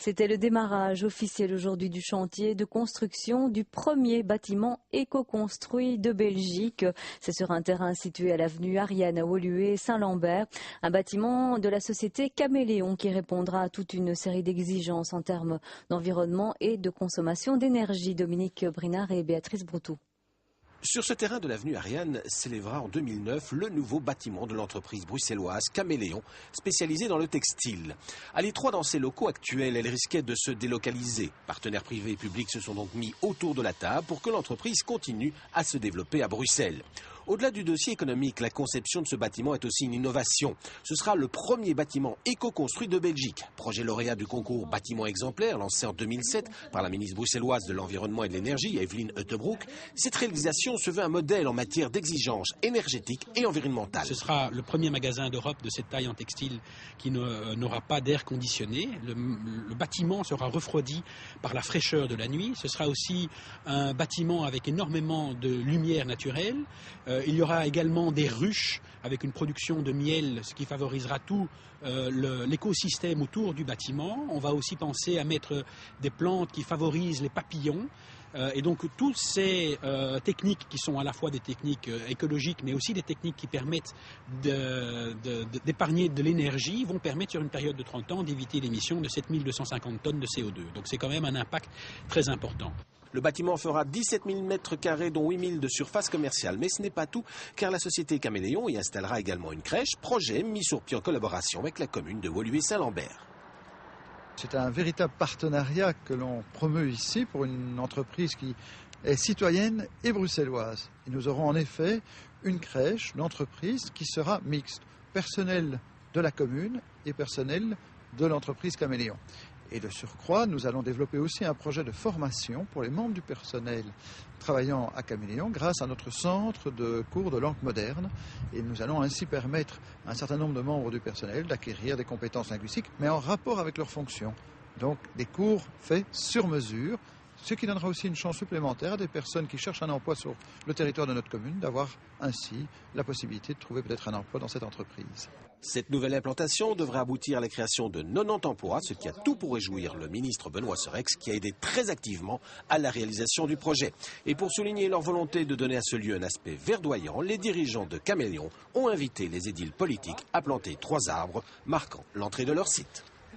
C'était le démarrage officiel aujourd'hui du chantier de construction du premier bâtiment éco-construit de Belgique. C'est sur un terrain situé à l'avenue Ariane à Woluwe, Saint-Lambert. Un bâtiment de la société Caméléon qui répondra à toute une série d'exigences en termes d'environnement et de consommation d'énergie. Dominique Brinard et Béatrice Broutou. Sur ce terrain de l'avenue Ariane s'élèvera en 2009 le nouveau bâtiment de l'entreprise bruxelloise Caméléon, spécialisée dans le textile. À l'étroit dans ses locaux actuels, elle risquait de se délocaliser. Partenaires privés et publics se sont donc mis autour de la table pour que l'entreprise continue à se développer à Bruxelles. Au-delà du dossier économique, la conception de ce bâtiment est aussi une innovation. Ce sera le premier bâtiment éco-construit de Belgique. Projet lauréat du concours Bâtiment exemplaire lancé en 2007 par la ministre bruxelloise de l'Environnement et de l'Énergie, Evelyne Uttebroek. Cette réalisation se veut un modèle en matière d'exigences énergétiques et environnementales. Ce sera le premier magasin d'Europe de cette taille en textile qui n'aura pas d'air conditionné. Le bâtiment sera refroidi par la fraîcheur de la nuit. Ce sera aussi un bâtiment avec énormément de lumière naturelle. Il y aura également des ruches avec une production de miel, ce qui favorisera tout l'écosystème autour du bâtiment. On va aussi penser à mettre des plantes qui favorisent les papillons. Et donc toutes ces techniques qui sont à la fois des techniques écologiques mais aussi des techniques qui permettent d'épargner de l'énergie vont permettre sur une période de 30 ans d'éviter l'émission de 7250 tonnes de CO2. Donc c'est quand même un impact très important. Le bâtiment fera 17 000 m², dont 8 000 de surface commerciale. Mais ce n'est pas tout, car la société Caméléon y installera également une crèche, projet mis sur pied en collaboration avec la commune de Woluwe-Saint-Lambert. C'est un véritable partenariat que l'on promeut ici pour une entreprise qui est citoyenne et bruxelloise. Et nous aurons en effet une crèche, une entreprise qui sera mixte, personnel de la commune et personnel de l'entreprise Caméléon. Et de surcroît, nous allons développer aussi un projet de formation pour les membres du personnel travaillant à Caméléon grâce à notre centre de cours de langue moderne. Et nous allons ainsi permettre à un certain nombre de membres du personnel d'acquérir des compétences linguistiques, mais en rapport avec leurs fonctions. Donc des cours faits sur mesure, ce qui donnera aussi une chance supplémentaire à des personnes qui cherchent un emploi sur le territoire de notre commune, d'avoir ainsi la possibilité de trouver peut-être un emploi dans cette entreprise. Cette nouvelle implantation devrait aboutir à la création de 90 emplois, ce qui a tout pour réjouir le ministre Benoît Serex, qui a aidé très activement à la réalisation du projet. Et pour souligner leur volonté de donner à ce lieu un aspect verdoyant, les dirigeants de Caméléon ont invité les édiles politiques à planter 3 arbres marquant l'entrée de leur site.